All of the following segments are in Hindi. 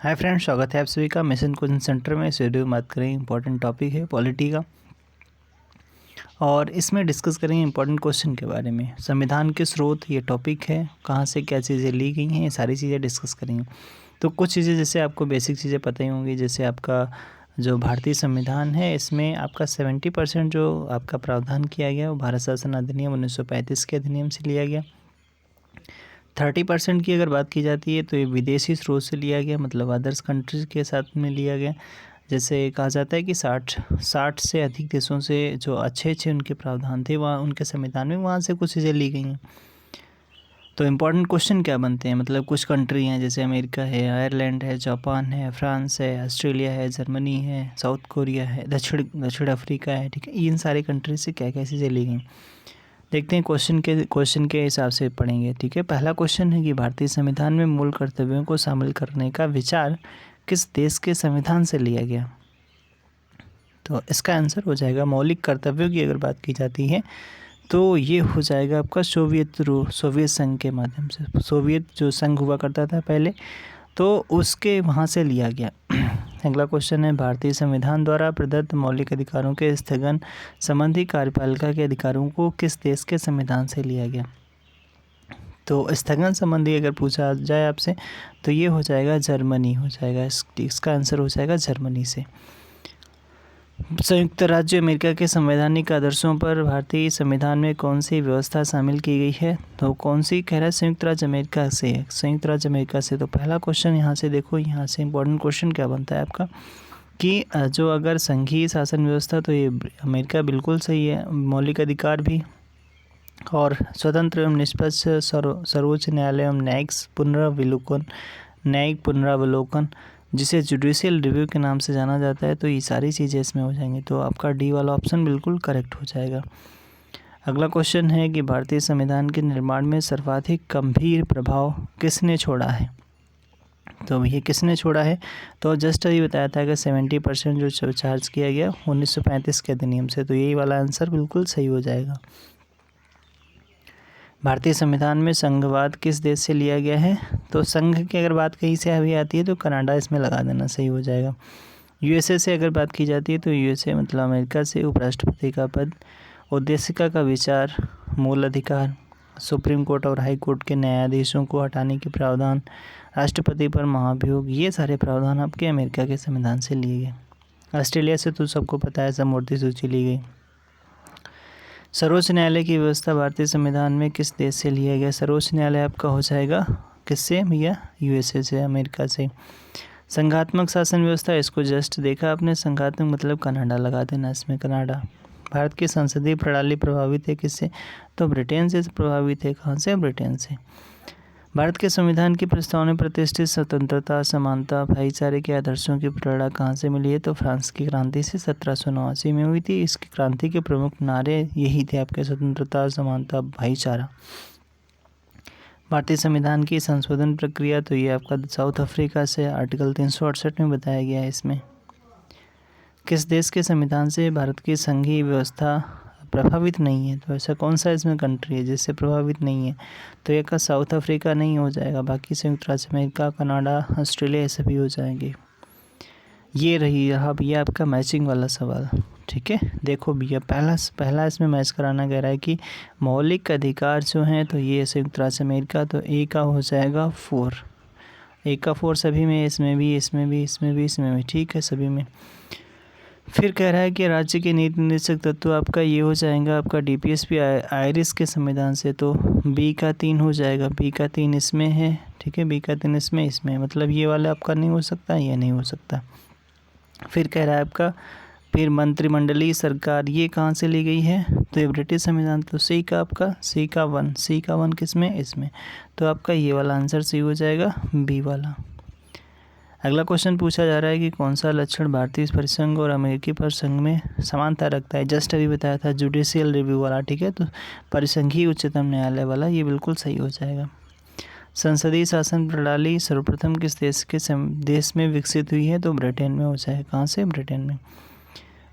हाय फ्रेंड्स, स्वागत है आप सभी का मिशन कोचिंग सेंटर में। इस वीडियो में बात करेंगे इंपॉर्टेंट टॉपिक है पॉलिटी का, और इसमें डिस्कस करेंगे इंपॉर्टेंट क्वेश्चन के बारे में। संविधान के स्रोत ये टॉपिक है, कहाँ से क्या चीज़ें ली गई हैं, ये सारी चीज़ें डिस्कस करेंगे। तो कुछ चीज़ें जैसे आपको बेसिक चीज़ें पता ही होंगी, जैसे आपका जो भारतीय संविधान है इसमें आपका 70% जो आपका प्रावधान किया गया वो भारत शासन अधिनियम 1935 के अधिनियम से लिया गया। 30% की अगर बात की जाती है तो ये विदेशी स्रोत से लिया गया, मतलब अदर्स कंट्रीज़ के साथ में लिया गया। जैसे कहा जाता है कि 60 से अधिक देशों से जो अच्छे उनके प्रावधान थे वहाँ उनके संविधान में, वहाँ से कुछ चीज़ें ली गई हैं। तो इम्पोर्टेंट क्वेश्चन क्या बनते हैं, मतलब कुछ कंट्री हैं जैसे अमेरिका है, आयरलैंड है, जापान है, फ्रांस है, ऑस्ट्रेलिया है, जर्मनी है, साउथ कोरिया है, दक्षिण अफ्रीका है, ठीक है। इन सारे कंट्री से क्या क्या चीज़ें ली गई देखते हैं, क्वेश्चन के हिसाब से पढ़ेंगे, ठीक है। पहला क्वेश्चन है कि भारतीय संविधान में मूल कर्तव्यों को शामिल करने का विचार किस देश के संविधान से लिया गया। तो इसका आंसर हो जाएगा मौलिक कर्तव्यों की अगर बात की जाती है तो ये हो जाएगा आपका सोवियत संघ के माध्यम से। सोवियत जो संघ हुआ करता था पहले, तो उसके वहाँ से लिया गया। अगला क्वेश्चन है भारतीय संविधान द्वारा प्रदत्त मौलिक अधिकारों के स्थगन संबंधी कार्यपालिका के अधिकारों को किस देश के संविधान से लिया गया। तो स्थगन संबंधी अगर पूछा जाए आपसे तो ये हो जाएगा जर्मनी हो जाएगा, इसका आंसर हो जाएगा जर्मनी से। संयुक्त राज्य अमेरिका के संवैधानिक आदर्शों पर भारतीय संविधान में कौन सी व्यवस्था शामिल की गई है। तो कौन सी कह रहा है, संयुक्त राज्य अमेरिका से है, संयुक्त राज्य अमेरिका से। तो पहला क्वेश्चन यहाँ से देखो, यहाँ से इंपॉर्टेंट क्वेश्चन क्या बनता है आपका कि जो अगर संघीय शासन व्यवस्था, तो ये अमेरिका बिल्कुल सही है। मौलिक अधिकार भी, और स्वतंत्र एवं निष्पक्ष सर्वोच्च न्यायालय एवं न्यायिक पुनरावलोकन जिसे जुडिशियल रिव्यू के नाम से जाना जाता है, तो ये सारी चीज़ें इसमें हो जाएंगी। तो आपका डी वाला ऑप्शन बिल्कुल करेक्ट हो जाएगा। अगला क्वेश्चन है कि भारतीय संविधान के निर्माण में सर्वाधिक गंभीर प्रभाव किसने छोड़ा है। तो ये किसने छोड़ा है, तो जस्ट अभी बताया था कि 70% जो चार्ज किया गया 1935 के अधिनियम से, तो यही वाला आंसर बिल्कुल सही हो जाएगा। भारतीय संविधान में संघवाद किस देश से लिया गया है। तो संघ की अगर बात कहीं से अभी आती है तो कनाडा इसमें लगा देना, सही हो जाएगा। यूएसए से अगर बात की जाती है तो यूएसए मतलब अमेरिका से। उपराष्ट्रपति का पद, उद्देशिका का विचार, मूल अधिकार, सुप्रीम कोर्ट और हाई कोर्ट के न्यायाधीशों को हटाने के प्रावधान, राष्ट्रपति पर महाभियोग, ये सारे प्रावधान आपके अमेरिका के संविधान से लिए गए। ऑस्ट्रेलिया से तो सबको पता है, समवर्ती सूची ली गई। सर्वोच्च न्यायालय की व्यवस्था भारतीय संविधान में किस देश से लिया गया। सर्वोच्च न्यायालय आपका हो जाएगा किससे भैया, यूएसए से, अमेरिका से। संघात्मक शासन व्यवस्था, इसको जस्ट देखा आपने, संघात्मक मतलब कनाडा लगा देना इसमें, कनाडा। भारत की संसदीय प्रणाली प्रभावित है किससे, तो ब्रिटेन से प्रभावित है। कहाँ से, ब्रिटेन से। भारत के संविधान की प्रस्तावना प्रतिष्ठित स्वतंत्रता, समानता, भाईचारे के आदर्शों की प्रेरणा कहाँ से मिली है, तो फ्रांस की क्रांति से 1789 में हुई थी। इसकी क्रांति के प्रमुख नारे यही थे आपके, स्वतंत्रता, समानता, भाईचारा। भारतीय संविधान की संशोधन प्रक्रिया, तो ये आपका साउथ अफ्रीका से आर्टिकल 368 में बताया गया है। इसमें किस देश के संविधान से भारत की संघीय व्यवस्था प्रभावित नहीं है, तो ऐसा कौन सा इसमें कंट्री है जिससे प्रभावित नहीं है, तो एक का साउथ अफ्रीका नहीं हो जाएगा, बाकी संयुक्त राज्य अमेरिका, कनाडा, ऑस्ट्रेलिया, ऐसे भी हो जाएंगे। ये रहा भैया आपका मैचिंग वाला सवाल, ठीक है। देखो भैया पहला इसमें मैच कराना कह रहा है कि मौलिक अधिकार जो हैं, तो ये संयुक्त राज्य अमेरिका, तो ए का हो जाएगा 4, ए का 4 सभी में, इसमें भी, ठीक है, सभी में। फिर कह रहा है कि राज्य के नीति निर्देशक तत्व आपका ये हो जाएगा आपका डीपीएसपी आयरिश के संविधान से, तो बी का 3 हो जाएगा, बी का 3 इसमें है, ठीक है, बी का 3 इसमें, मतलब ये वाला आपका नहीं हो सकता, ये नहीं हो सकता। फिर कह रहा है आपका, फिर मंत्रिमंडलीय सरकार, ये कहाँ से ली गई है, तो ये ब्रिटिश संविधान, तो सी का 1 किसमें, इसमें, तो आपका ये वाला आंसर सी हो जाएगा, बी वाला। अगला क्वेश्चन पूछा जा रहा है कि कौन सा लक्षण भारतीय परिसंघ और अमेरिकी परिसंघ में समानता रखता है। जस्ट अभी बताया था जुडिशियल रिव्यू वाला, ठीक है, तो परिसंघीय उच्चतम न्यायालय वाला, ये बिल्कुल सही हो जाएगा। संसदीय शासन प्रणाली सर्वप्रथम किस देश में विकसित हुई है, तो ब्रिटेन में हो जाएगा। कहाँ से, ब्रिटेन में।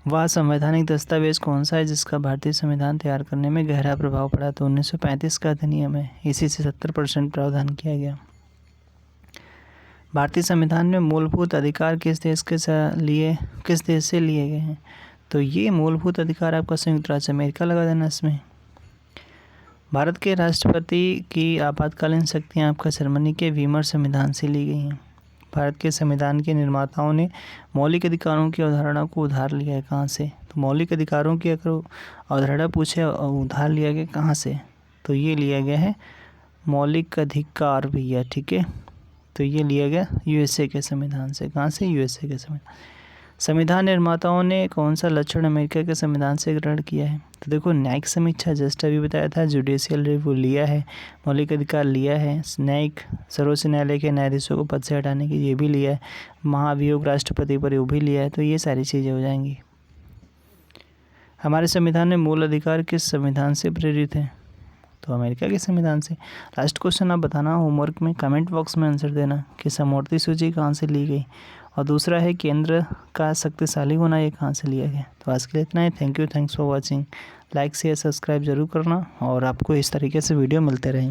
वह संवैधानिक दस्तावेज कौन सा है जिसका भारतीय संविधान तैयार करने में गहरा प्रभाव पड़ा, तो 1935 का अधिनियम है, इसी से 70% प्रावधान किया गया। भारतीय संविधान में मूलभूत अधिकार किस देश से लिए गए हैं? तो ये मूलभूत अधिकार आपका संयुक्त राज्य अमेरिका लगा देना इसमें। भारत के राष्ट्रपति की आपातकालीन शक्तियाँ आपका जर्मनी के वीमर संविधान से ली गई हैं। भारत के संविधान के निर्माताओं ने मौलिक अधिकारों की अवधारणा को उधार लिया है कहाँ से? तो मौलिक अधिकारों की अगर अवधारणा पूछे उधार लिया गया कहाँ से? तो ये लिया गया है मौलिक अधिकार भैया, ठीक है। तो ये लिया गया यूएसए के संविधान से। कहाँ से? यूएसए के संविधान। संविधान निर्माताओं ने कौन सा लक्षण अमेरिका के संविधान से ग्रहण किया है? तो देखो न्यायिक समीक्षा, जस्ट अभी बताया था, जुडिशियल रिव्यू लिया है, मौलिक अधिकार लिया है, न्यायिक सर्वोच्च न्यायालय के न्यायाधीशों को पद से हटाने की ये भी लिया है, महाभियोग राष्ट्रपति पर वो भी लिया है। तो ये सारी चीज़ें हो जाएंगी। हमारे संविधान में मूल अधिकार किस संविधान से प्रेरित है? तो अमेरिका के संविधान से। लास्ट क्वेश्चन आप बताना होमवर्क में, कमेंट बॉक्स में आंसर देना कि समवर्ती सूची कहाँ से ली गई, और दूसरा है केंद्र का शक्तिशाली होना, ये कहाँ से लिया गया। तो आज के लिए इतना ही। Thank you, thanks for watching. Like share subscribe जरूर करना, और आपको इस तरीके से वीडियो मिलते रहेंगे।